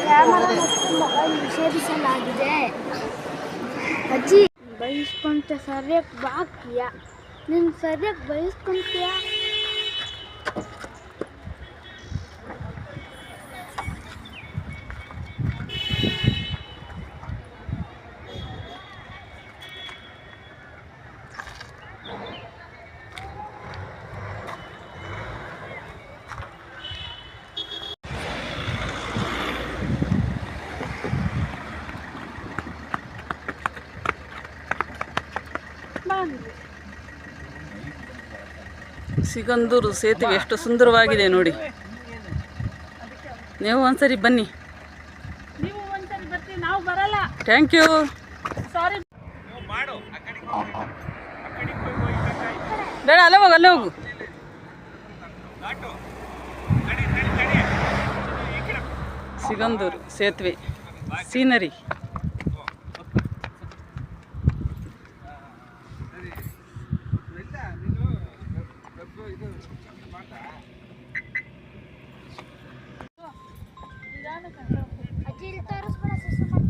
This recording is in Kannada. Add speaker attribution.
Speaker 1: ಕ್ಯಾಮರಾ ಮತ್ತು ಮೊಬೈಲ್ ನಿಷೇಧಿಸಲಾಗಿದೆ. ಅಜ್ಜಿ ಬಯಸ್ಕೊಂತ ಸರಿಯಾಗಿ ಬಾಕಿಯ ನೀನು ಸರಿಯಾಗಿ ಬಯಸ್ಕೊಂತೀಯ.
Speaker 2: ಸಿಗಂದೂರು ಸೇತುವೆ ಎಷ್ಟು ಸುಂದರವಾಗಿದೆ ನೋಡಿ. ನೀವು ಒಂದ್ಸರಿ ಬನ್ನಿ. Thank you. ಬೇಡ, ಅಲ್ಲೇ ಹೋಗು, ಅಲ್ಲೇ ಹೋಗು. ಸಿಗಂದೂರು ಸೇತುವೆ ಸೀನರಿ.
Speaker 1: ಅಜ್ಜಿ ಇಲ್ಲಿ ತೋರಿಸ್ಬಿಡ.